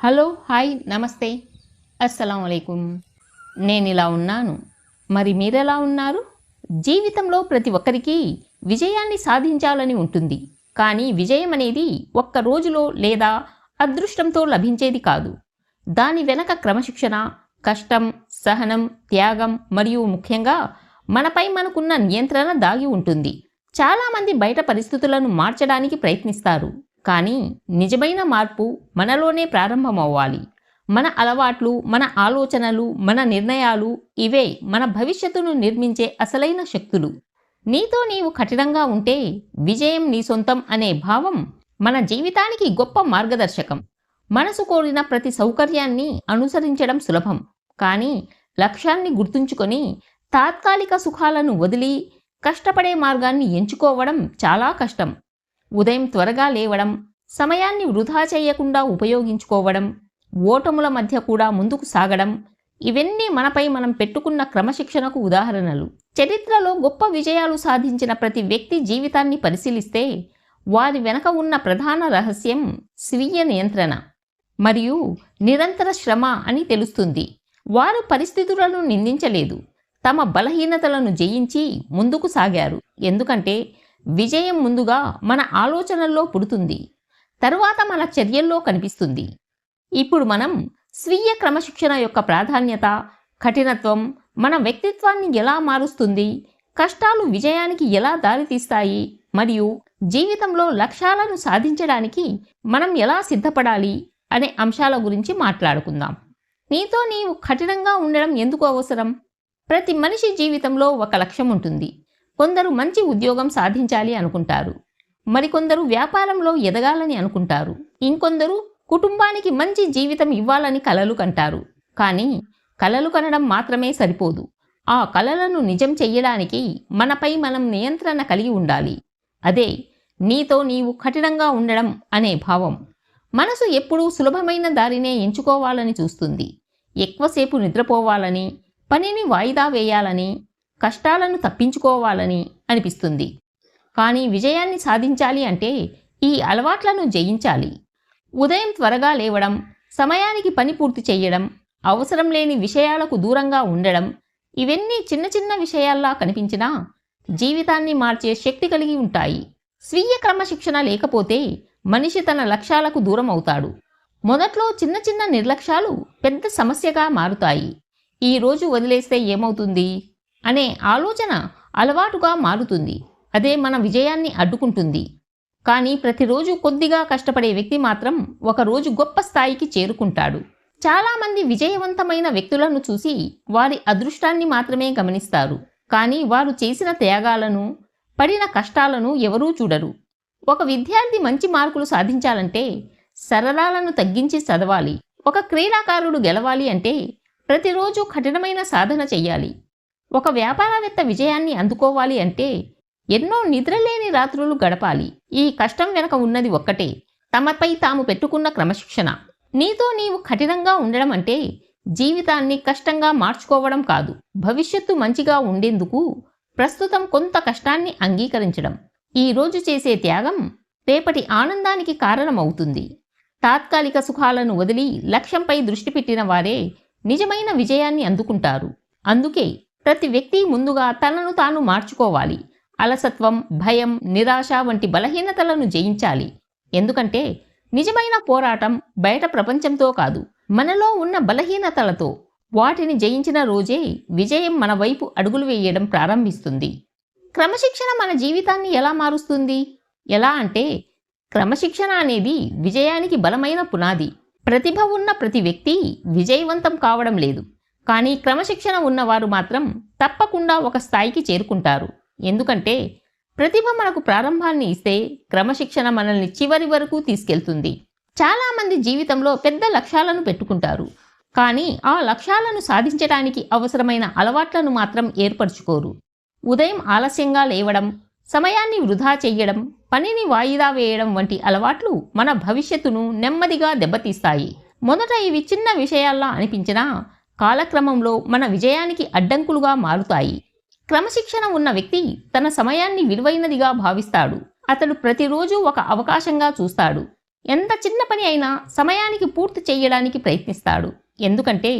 Hello, hi, నమస్తే, అస్సలాముఅలైకుం. నేనిలా ఉన్నాను. మరి మీరెలా ఉన్నారు? జీవితంలో ప్రతి ఒక్కరికి విజయాన్ని సాధించాలని ఉంటుంది. కానీ విజయం అనేది ఒక్క రోజులో లేదా అదృష్టంతో లభించేది కాదు. దాని వెనక క్రమశిక్షణ, కష్టం, సహనం, త్యాగం మరియు ముఖ్యంగా మనపై మనకున్న నియంత్రణ దాగి ఉంటుంది. చాలామంది బయట పరిస్థితులను మార్చడానికి ప్రయత్నిస్తారు. కానీ నిజమైన మార్పు మనలోనే ప్రారంభమవ్వాలి. మన అలవాట్లు, మన ఆలోచనలు, మన నిర్ణయాలు ఇవే మన భవిష్యత్తును నిర్మించే అసలైన శక్తులు. నీతో నీవు కఠినంగా ఉంటే విజయం నీ సొంతం అనే భావం మన జీవితానికి గొప్ప మార్గదర్శకం. మనసు కోరిన ప్రతి సౌకర్యాన్ని అనుసరించడం సులభం. కానీ లక్ష్యాన్ని గుర్తుంచుకొని తాత్కాలిక సుఖాలను వదిలి కష్టపడే మార్గాన్ని ఎంచుకోవడం చాలా కష్టం. ఉదయం త్వరగా లేవడం, సమయాన్ని వృధా చేయకుండా ఉపయోగించుకోవడం, ఓటముల మధ్య కూడా ముందుకు సాగడం ఇవన్నీ మనపై మనం పెట్టుకున్న క్రమశిక్షణకు ఉదాహరణలు. చరిత్రలో గొప్ప విజయాలు సాధించిన ప్రతి వ్యక్తి జీవితాన్ని పరిశీలిస్తే వారి వెనక ఉన్న ప్రధాన రహస్యం స్వీయ నియంత్రణ మరియు నిరంతర శ్రమ అని తెలుస్తుంది. వారు పరిస్థితులను నిందించలేదు, తమ బలహీనతలను జయించి ముందుకు సాగారు. ఎందుకంటే విజయం ముందుగా మన ఆలోచనల్లో పుడుతుంది, తరువాత మన చర్యల్లో కనిపిస్తుంది. ఇప్పుడు మనం స్వీయ క్రమశిక్షణ యొక్క ప్రాధాన్యత, కఠినత్వం మన వ్యక్తిత్వాన్ని ఎలా మారుస్తుంది, కష్టాలు విజయానికి ఎలా దారితీస్తాయి మరియు జీవితంలో లక్ష్యాలను సాధించడానికి మనం ఎలా సిద్ధపడాలి అనే అంశాల గురించి మాట్లాడుకుందాం. నీతో నీవు కఠినంగా ఉండడం ఎందుకు అవసరం? ప్రతి మనిషి జీవితంలో ఒక లక్ష్యం ఉంటుంది. కొందరు మంచి ఉద్యోగం సాధించాలి అనుకుంటారు, మరికొందరు వ్యాపారంలో ఎదగాలని అనుకుంటారు, ఇంకొందరు కుటుంబానికి మంచి జీవితం ఇవ్వాలని కలలు కంటారు. కానీ కలలు కనడం మాత్రమే సరిపోదు. ఆ కలలను నిజం చెయ్యడానికి మనపై మనం నియంత్రణ కలిగి ఉండాలి. అదే నీతో నీవు కఠినంగా ఉండడం అనే భావం. మనసు ఎప్పుడూ సులభమైన దారినే ఎంచుకోవాలని చూస్తుంది. ఎక్కువసేపు నిద్రపోవాలని, పనిని వాయిదా వేయాలని, కష్టాలను తప్పించుకోవాలని అనిపిస్తుంది. కానీ విజయాన్ని సాధించాలి అంటే ఈ అలవాట్లను జయించాలి. ఉదయం త్వరగా లేవడం, సమయానికి పని పూర్తి చేయడం, అవసరం లేని విషయాలకు దూరంగా ఉండడం ఇవన్నీ చిన్న చిన్న విషయాల్లా కనిపించినా జీవితాన్ని మార్చే శక్తి కలిగి ఉంటాయి. స్వీయ క్రమశిక్షణ లేకపోతే మనిషి తన లక్ష్యాలకు దూరం అవుతాడు. మొదట్లో చిన్న చిన్న నిర్లక్ష్యాలు పెద్ద సమస్యగా మారుతాయి. ఈ రోజు వదిలేస్తే ఏమవుతుంది అనే ఆలోచన అలవాటుగా మారుతుంది. అదే మన విజయాన్ని అడ్డుకుంటుంది. కానీ ప్రతిరోజు కొద్దిగా కష్టపడే వ్యక్తి మాత్రం ఒకరోజు గొప్ప స్థాయికి చేరుకుంటాడు. చాలామంది విజయవంతమైన వ్యక్తులను చూసి వారి అదృష్టాన్ని మాత్రమే గమనిస్తారు. కానీ వారు చేసిన త్యాగాలను, పడిన కష్టాలను ఎవరూ చూడరు. ఒక విద్యార్థి మంచి మార్కులు సాధించాలంటే సరళాలను తగ్గించి చదవాలి. ఒక క్రీడాకారుడు గెలవాలి అంటే ప్రతిరోజు కఠినమైన సాధన చెయ్యాలి. ఒక వ్యాపారవేత్త విజయాన్ని అందుకోవాలి అంటే ఎన్నో నిద్రలేని రాత్రులు గడపాలి. ఈ కష్టం వెనక ఉన్నది ఒక్కటే, తమపై తాము పెట్టుకున్న క్రమశిక్షణ. నీతో నీవు కఠినంగా ఉండడం అంటే జీవితాన్ని కష్టంగా మార్చుకోవడం కాదు, భవిష్యత్తు మంచిగా ఉండేందుకు ప్రస్తుతం కొంత కష్టాన్ని అంగీకరించడం. ఈ రోజు చేసే త్యాగం రేపటి ఆనందానికి కారణమవుతుంది. తాత్కాలిక సుఖాలను వదిలి లక్ష్యంపై దృష్టి పెట్టిన వారే నిజమైన విజయాన్ని అందుకుంటారు. అందుకే ప్రతి వ్యక్తి ముందుగా తనను తాను మార్చుకోవాలి. అలసత్వం, భయం, నిరాశ వంటి బలహీనతలను జయించాలి. ఎందుకంటే నిజమైన పోరాటం బయట ప్రపంచంతో కాదు, మనలో ఉన్న బలహీనతలతో. వాటిని జయించిన రోజే విజయం మన వైపు అడుగులు వేయడం ప్రారంభిస్తుంది. క్రమశిక్షణ మన జీవితాన్ని ఎలా మారుస్తుంది? ఎలా అంటే క్రమశిక్షణ అనేది విజయానికి బలమైన పునాది. ప్రతిభ ఉన్న ప్రతి వ్యక్తి విజయవంతం కావడం లేదు, కానీ క్రమశిక్షణ ఉన్నవారు మాత్రం తప్పకుండా ఒక స్థాయికి చేరుకుంటారు. ఎందుకంటే ప్రతిభ మనకు ప్రారంభాన్ని ఇస్తే క్రమశిక్షణ మనల్ని చివరి వరకు తీసుకెళ్తుంది. చాలామంది జీవితంలో పెద్ద లక్ష్యాలను పెట్టుకుంటారు, కానీ ఆ లక్ష్యాలను సాధించడానికి అవసరమైన అలవాట్లను మాత్రం ఏర్పరచుకోరు. ఉదయం ఆలస్యంగా లేవడం, సమయాన్ని వృధా చెయ్యడం, పనిని వాయిదా వేయడం వంటి అలవాట్లు మన భవిష్యత్తును నెమ్మదిగా దెబ్బతీస్తాయి. మొదట ఇవి చిన్న విషయాల్లా అనిపించినా కాలక్రమంలో మన విజయానికి అడ్డంకులుగా మారుతాయి. క్రమశిక్షణ ఉన్న వ్యక్తి తన సమయాన్ని విలువైనదిగా భావిస్తాడు. అతడు ప్రతిరోజు ఒక అవకాశంగా చూస్తాడు. ఎంత చిన్న పని అయినా సమయానికి పూర్తి చేయడానికి ప్రయత్నిస్తాడు. ఎందుకంటే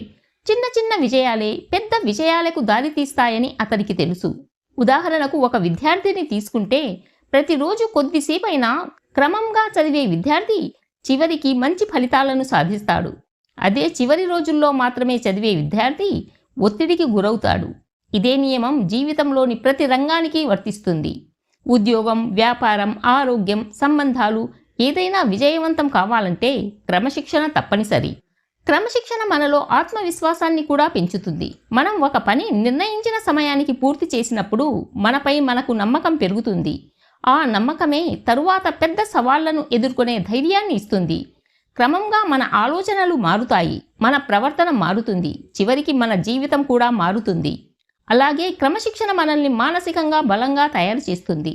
చిన్న చిన్న విజయాలే పెద్ద విజయాలకు దారితీస్తాయని అతనికి తెలుసు. ఉదాహరణకు ఒక విద్యార్థిని తీసుకుంటే ప్రతిరోజు కొద్దిసేపైనా క్రమంగా చదివే విద్యార్థి చివరికి మంచి ఫలితాలను సాధిస్తాడు. అదే చివరి రోజుల్లో మాత్రమే చదివే విద్యార్థి ఒత్తిడికి గురవుతాడు. ఇదే నియమం జీవితంలోని ప్రతి రంగానికి వర్తిస్తుంది. ఉద్యోగం, వ్యాపారం, ఆరోగ్యం, సంబంధాలు ఏదైనా విజయవంతం కావాలంటే క్రమశిక్షణ తప్పనిసరి. క్రమశిక్షణ మనలో ఆత్మవిశ్వాసాన్ని కూడా పెంచుతుంది. మనం ఒక పని నిర్ణయించిన సమయానికి పూర్తి చేసినప్పుడు మనపై మనకు నమ్మకం పెరుగుతుంది. ఆ నమ్మకమే తరువాత పెద్ద సవాళ్లను ఎదుర్కొనే ధైర్యాన్ని ఇస్తుంది. క్రమంగా మన ఆలోచనలు మారుతాయి, మన ప్రవర్తన మారుతుంది, చివరికి మన జీవితం కూడా మారుతుంది. అలాగే క్రమశిక్షణ మనల్ని మానసికంగా బలంగా తయారు చేస్తుంది.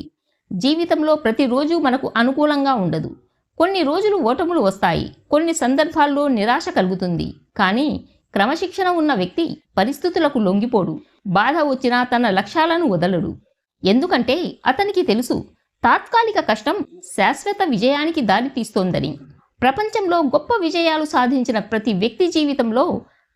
జీవితంలో ప్రతిరోజు మనకు అనుకూలంగా ఉండదు. కొన్ని రోజులు ఓటములు వస్తాయి, కొన్ని సందర్భాల్లో నిరాశ కలుగుతుంది. కానీ క్రమశిక్షణ ఉన్న వ్యక్తి పరిస్థితులకు లొంగిపోడు. బాధ వచ్చినా తన లక్ష్యాలను వదలడు. ఎందుకంటే అతనికి తెలుసు తాత్కాలిక కష్టం శాశ్వత విజయానికి దారితీస్తోందని. ప్రపంచంలో గొప్ప విజయాలు సాధించిన ప్రతి వ్యక్తి జీవితంలో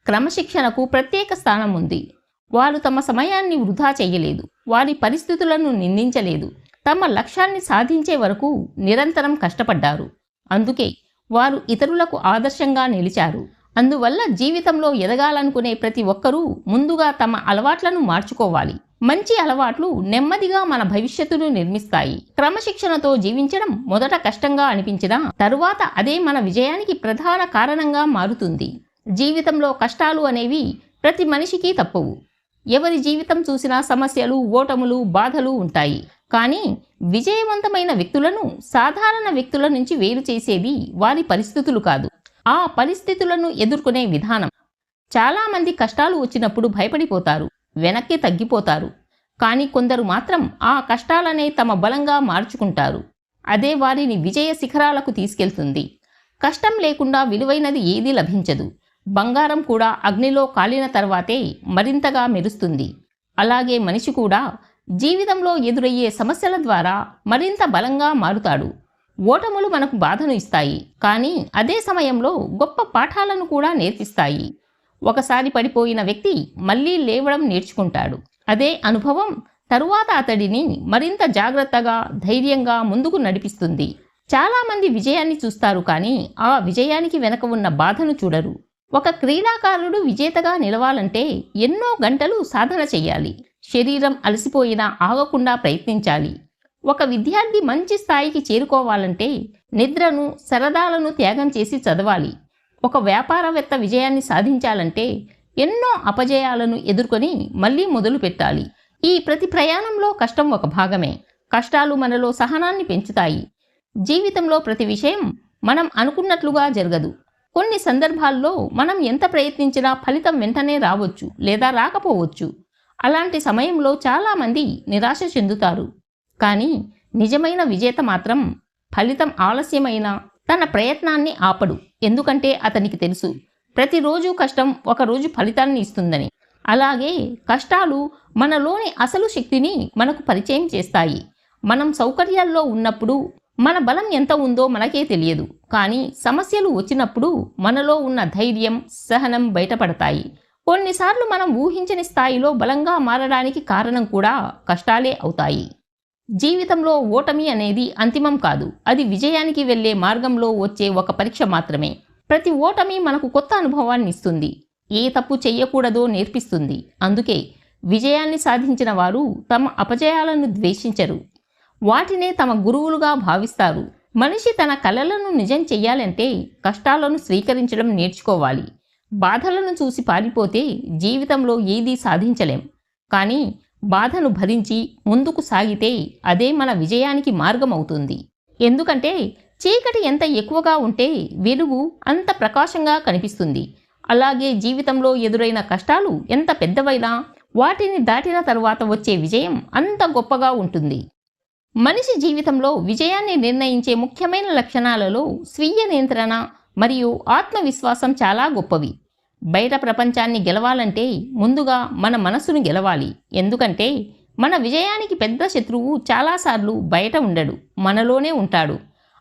క్రమశిక్షణకు ప్రత్యేక స్థానం ఉంది. వారు తమ సమయాన్ని వృధా చెయ్యలేదు, వారి పరిస్థితులను నిందించలేదు, తమ లక్ష్యాన్ని సాధించే వరకు నిరంతరం కష్టపడ్డారు. అందుకే వారు ఇతరులకు ఆదర్శంగా నిలిచారు. అందువల్ల జీవితంలో ఎదగాలనుకునే ప్రతి ఒక్కరూ ముందుగా తమ అలవాట్లను మార్చుకోవాలి. మంచి అలవాట్లు నెమ్మదిగా మన భవిష్యత్తును నిర్మిస్తాయి. క్రమశిక్షణతో జీవించడం మొదట కష్టంగా అనిపించినా తరువాత అదే మన విజయానికి ప్రధాన కారణంగా మారుతుంది. జీవితంలో కష్టాలు అనేవి ప్రతి మనిషికి తప్పవు. ఎవరి జీవితం చూసినా సమస్యలు, ఓటములు, బాధలు ఉంటాయి. కానీ విజయవంతమైన వ్యక్తులను సాధారణ వ్యక్తుల నుంచి వేరు చేసేది వారి పరిస్థితులు కాదు, ఆ పరిస్థితులను ఎదుర్కొనే విధానం. చాలామంది కష్టాలు వచ్చినప్పుడు భయపడిపోతారు, వెనక్కి తగ్గిపోతారు. కానీ కొందరు మాత్రం ఆ కష్టాలనే తమ బలంగా మార్చుకుంటారు. అదే వారిని విజయ శిఖరాలకు తీసుకెళ్తుంది. కష్టం లేకుండా విలువైనది ఏదీ లభించదు. బంగారం కూడా అగ్నిలో కాలిన తర్వాతే మరింతగా మెరుస్తుంది. అలాగే మనిషి కూడా జీవితంలో ఎదురయ్యే సమస్యల ద్వారా మరింత బలంగా మారుతాడు. ఓటములు మనకు బాధను ఇస్తాయి, కానీ అదే సమయంలో గొప్ప పాఠాలను కూడా నేర్పిస్తాయి. ఒకసారి పడిపోయిన వ్యక్తి మళ్ళీ లేవడం నేర్చుకుంటాడు. అదే అనుభవం తరువాత అతడిని మరింత జాగ్రత్తగా, ధైర్యంగా ముందుకు నడిపిస్తుంది. చాలామంది విజయాన్ని చూస్తారు, కానీ ఆ విజయానికి వెనక ఉన్న బాధను చూడరు. ఒక క్రీడాకారుడు విజేతగా నిలవాలంటే ఎన్నో గంటలు సాధన చెయ్యాలి. శరీరం అలసిపోయినా ఆగకుండా ప్రయత్నించాలి. ఒక విద్యార్థి మంచి స్థాయికి చేరుకోవాలంటే నిద్రను, సరదాలను త్యాగం చేసి చదవాలి. ఒక వ్యాపారవేత్త విజయాన్ని సాధించాలంటే ఎన్నో అపజయాలను ఎదుర్కొని మళ్ళీ మొదలు పెట్టాలి. ఈ ప్రతి ప్రయాణంలో కష్టం ఒక భాగమే. కష్టాలు మనలో సహనాన్ని పెంచుతాయి. జీవితంలో ప్రతి విషయం మనం అనుకున్నట్లుగా జరగదు. కొన్ని సందర్భాల్లో మనం ఎంత ప్రయత్నించినా ఫలితం వెంటనే రావచ్చు లేదా రాకపోవచ్చు. అలాంటి సమయంలో చాలామంది నిరాశ చెందుతారు. కానీ నిజమైన విజేత మాత్రం ఫలితం ఆలస్యమైన తన ప్రయత్నాన్ని ఆపడు. ఎందుకంటే అతనికి తెలుసు ప్రతిరోజు కష్టం ఒకరోజు ఫలితాన్ని ఇస్తుందని. అలాగే కష్టాలు మనలోని అసలు శక్తిని మనకు పరిచయం చేస్తాయి. మనం సౌకర్యాల్లో ఉన్నప్పుడు మన బలం ఎంత ఉందో మనకే తెలియదు. కానీ సమస్యలు వచ్చినప్పుడు మనలో ఉన్న ధైర్యం, సహనం బయటపడతాయి. కొన్నిసార్లు మనం ఊహించని స్థాయిలో బలంగా మారడానికి కారణం కూడా కష్టాలే అవుతాయి. జీవితంలో ఓటమి అనేది అంతిమం కాదు, అది విజయానికి వెళ్లే మార్గంలో వచ్చే ఒక పరీక్ష మాత్రమే. ప్రతి ఓటమి మనకు కొత్త అనుభవాన్ని ఇస్తుంది, ఏ తప్పు చెయ్యకూడదో నేర్పిస్తుంది. అందుకే విజయాన్ని సాధించిన వారు తమ అపజయాలను ద్వేషించరు, వాటినే తమ గురువులుగా భావిస్తారు. మనిషి తన కలలను నిజం చెయ్యాలంటే కష్టాలను స్వీకరించడం నేర్చుకోవాలి. బాధలను చూసి పారిపోతే జీవితంలో ఏదీ సాధించలేం. కానీ బాధను భరించి ముందుకు సాగితే అదే మన విజయానికి మార్గం అవుతుంది. ఎందుకంటే చీకటి ఎంత ఎక్కువగా ఉంటే వెలుగు అంత ప్రకాశంగా కనిపిస్తుంది. అలాగే జీవితంలో ఎదురైన కష్టాలు ఎంత పెద్దవైనా వాటిని దాటిన తరువాత వచ్చే విజయం అంత గొప్పగా ఉంటుంది. మనిషి జీవితంలో విజయాన్ని నిర్ణయించే ముఖ్యమైన లక్షణాలలో స్వీయ నియంత్రణ మరియు ఆత్మవిశ్వాసం చాలా గొప్పవి. బయట ప్రపంచాన్ని గెలవాలంటే ముందుగా మన మనసును గెలవాలి. ఎందుకంటే మన విజయానికి పెద్ద శత్రువు చాలాసార్లు బయట ఉండడు, మనలోనే ఉంటాడు.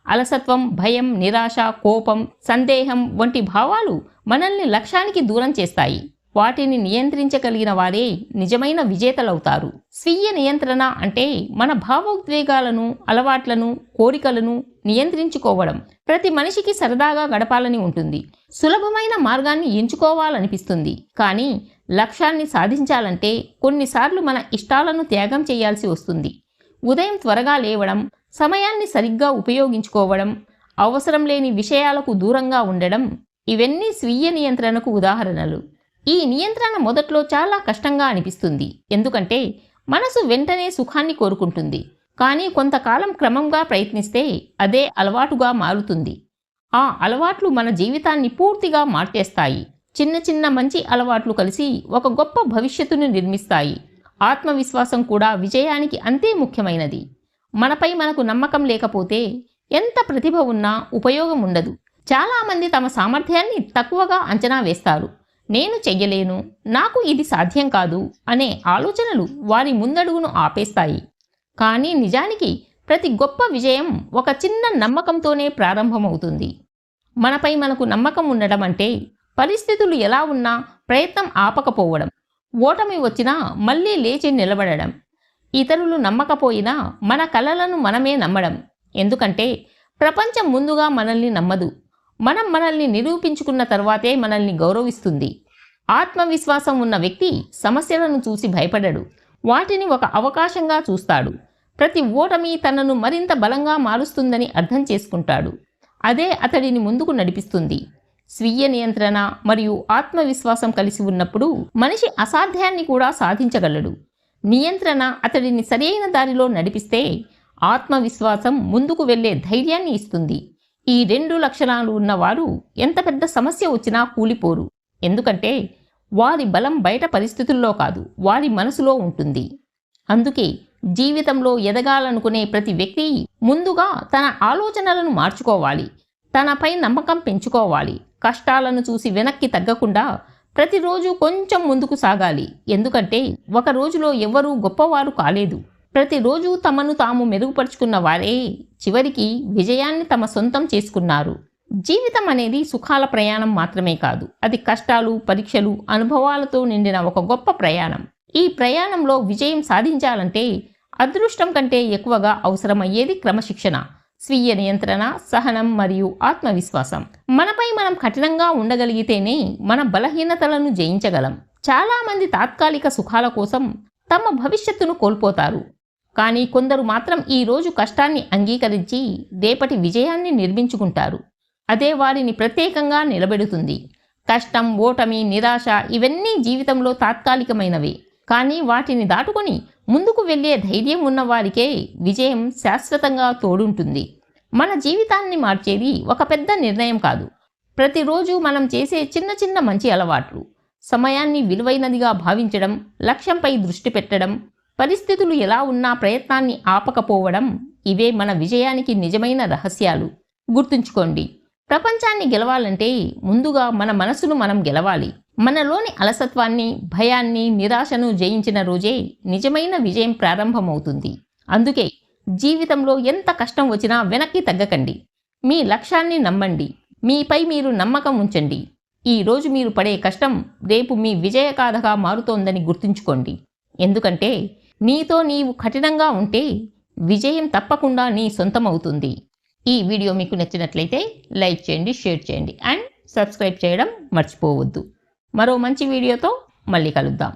అలసత్వం, భయం, నిరాశ, కోపం, సందేహం వంటి భావాలు మనల్ని లక్ష్యానికి దూరం చేస్తాయి. వాటిని నియంత్రించగలిగిన వారే నిజమైన విజేతలవుతారు. స్వీయ నియంత్రణ అంటే మన భావోద్వేగాలను, అలవాట్లను, కోరికలను నియంత్రించుకోవడం. ప్రతి మనిషికి సరదాగా గడపాలని ఉంటుంది, సులభమైన మార్గాన్ని ఎంచుకోవాలనిపిస్తుంది. కానీ లక్ష్యాన్ని సాధించాలంటే కొన్నిసార్లు మన ఇష్టాలను త్యాగం చేయాల్సి వస్తుంది. ఉదయం త్వరగా లేవడం, సమయాన్ని సరిగ్గా ఉపయోగించుకోవడం, అవసరం లేని విషయాలకు దూరంగా ఉండడం ఇవన్నీ స్వీయ నియంత్రణకు ఉదాహరణలు. ఈ నియంత్రణ మొదట్లో చాలా కష్టంగా అనిపిస్తుంది, ఎందుకంటే మనసు వెంటనే సుఖాన్ని కోరుకుంటుంది. కానీ కొంతకాలం క్రమంగా ప్రయత్నిస్తే అదే అలవాటుగా మారుతుంది. ఆ అలవాట్లు మన జీవితాన్ని పూర్తిగా మార్చేస్తాయి. చిన్న చిన్న మంచి అలవాట్లు కలిసి ఒక గొప్ప భవిష్యత్తును నిర్మిస్తాయి. ఆత్మవిశ్వాసం కూడా విజయానికి అంతే ముఖ్యమైనది. మనపై మనకు నమ్మకం లేకపోతే ఎంత ప్రతిభ ఉన్నా ఉపయోగం ఉండదు. చాలామంది తమ సామర్థ్యాన్ని తక్కువగా అంచనా వేస్తారు. నేను చెయ్యలేను, నాకు ఇది సాధ్యం కాదు అనే ఆలోచనలు వారి ముందడుగును ఆపేస్తాయి. కానీ నిజానికి ప్రతి గొప్ప విజయం ఒక చిన్న నమ్మకంతోనే ప్రారంభమవుతుంది. మనపై మనకు నమ్మకం ఉండడం అంటే పరిస్థితులు ఎలా ఉన్నా ప్రయత్నం ఆపకపోవడం, ఓటమి వచ్చినా మళ్ళీ లేచి నిలబడడం. ఇతరులు నమ్మకపోయినా మన కలలను మనమే నమ్మడం. ఎందుకంటే ప్రపంచం ముందుగా మనల్ని నమ్మదు, మనం మనల్ని నిరూపించుకున్న తర్వాతే మనల్ని గౌరవిస్తుంది. ఆత్మవిశ్వాసం ఉన్న వ్యక్తి సమస్యలను చూసి భయపడడు, వాటిని ఒక అవకాశంగా చూస్తాడు. ప్రతి ఓటమి తనను మరింత బలంగా మారుస్తుందని అర్థం చేసుకుంటాడు. అదే అతడిని ముందుకు నడిపిస్తుంది. స్వీయ నియంత్రణ మరియు ఆత్మవిశ్వాసం కలిసి ఉన్నప్పుడు మనిషి అసాధ్యాన్ని కూడా సాధించగలడు. నియంత్రణ అతడిని సరైన దారిలో నడిపిస్తే, ఆత్మవిశ్వాసం ముందుకు వెళ్లే ధైర్యాన్ని ఇస్తుంది. ఈ రెండు లక్షణాలు ఉన్నవారు ఎంత పెద్ద సమస్య వచ్చినా కూలిపోరు. ఎందుకంటే వారి బలం బయట పరిస్థితుల్లో కాదు, వారి మనసులో ఉంటుంది. అందుకే జీవితంలో ఎదగాలనుకునే ప్రతి వ్యక్తి ముందుగా తన ఆలోచనలను మార్చుకోవాలి, తనపై నమ్మకం పెంచుకోవాలి. కష్టాలను చూసి వెనక్కి తగ్గకుండా ప్రతిరోజు కొంచెం ముందుకు సాగాలి. ఎందుకంటే ఒక రోజులో ఎవ్వరూ గొప్పవారు కాలేదు. ప్రతిరోజు తమను తాము మెరుగుపరుచుకున్న వారే చివరికి విజయాన్ని తమ సొంతం చేసుకున్నారు. జీవితం అనేది సుఖాల ప్రయాణం మాత్రమే కాదు, అది కష్టాలు, పరీక్షలు, అనుభవాలతో నిండిన ఒక గొప్ప ప్రయాణం. ఈ ప్రయాణంలో విజయం సాధించాలంటే అదృష్టం కంటే ఎక్కువగా అవసరమయ్యేది క్రమశిక్షణ, స్వీయ నియంత్రణ, సహనం మరియు ఆత్మవిశ్వాసం. మనపై మనం కఠినంగా ఉండగలిగితేనే మన బలహీనతలను జయించగలం. చాలామంది తాత్కాలిక సుఖాల కోసం తమ భవిష్యత్తును కోల్పోతారు. కానీ కొందరు మాత్రం ఈ రోజు కష్టాన్ని అంగీకరించి రేపటి విజయాన్ని నిర్మించుకుంటారు. అదే వారిని ప్రత్యేకంగా నిలబెడుతుంది. కష్టం, ఓటమి, నిరాశ ఇవన్నీ జీవితంలో తాత్కాలికమైనవే. కానీ వాటిని దాటుకొని ముందుకు వెళ్ళే ధైర్యం ఉన్నవారికే విజయం శాశ్వతంగా తోడుంటుంది. మన జీవితాన్ని మార్చేది ఒక పెద్ద నిర్ణయం కాదు, ప్రతిరోజు మనం చేసే చిన్న చిన్న మంచి అలవాట్లు. సమయాన్ని విలువైనదిగా భావించడం, లక్ష్యంపై దృష్టి పెట్టడం, పరిస్థితులు ఎలా ఉన్నా ప్రయత్నాన్ని ఆపకపోవడం ఇవే మన విజయానికి నిజమైన రహస్యాలు. గుర్తుంచుకోండి, ప్రపంచాన్ని గెలవాలంటే ముందుగా మన మనసును మనం గెలవాలి. మనలోని అలసత్వాన్ని, భయాన్ని, నిరాశను జయించిన రోజే నిజమైన విజయం ప్రారంభమవుతుంది. అందుకే జీవితంలో ఎంత కష్టం వచ్చినా వెనక్కి తగ్గకండి. మీ లక్ష్యాన్ని నమ్మండి, మీపై మీరు నమ్మకం ఉంచండి. ఈ రోజు మీరు పడే కష్టం రేపు మీ విజయగాథగా మారుతోందని గుర్తుంచుకోండి. ఎందుకంటే నీతో నీవు కఠినంగా ఉంటే విజయం తప్పకుండా నీ సొంతమవుతుంది. ఈ వీడియో మీకు నచ్చినట్లయితే లైక్ చేయండి, షేర్ చేయండి అండ్ సబ్స్క్రైబ్ చేయడం మర్చిపోవద్దు. మరో మంచి వీడియోతో మళ్ళీ కలుద్దాం.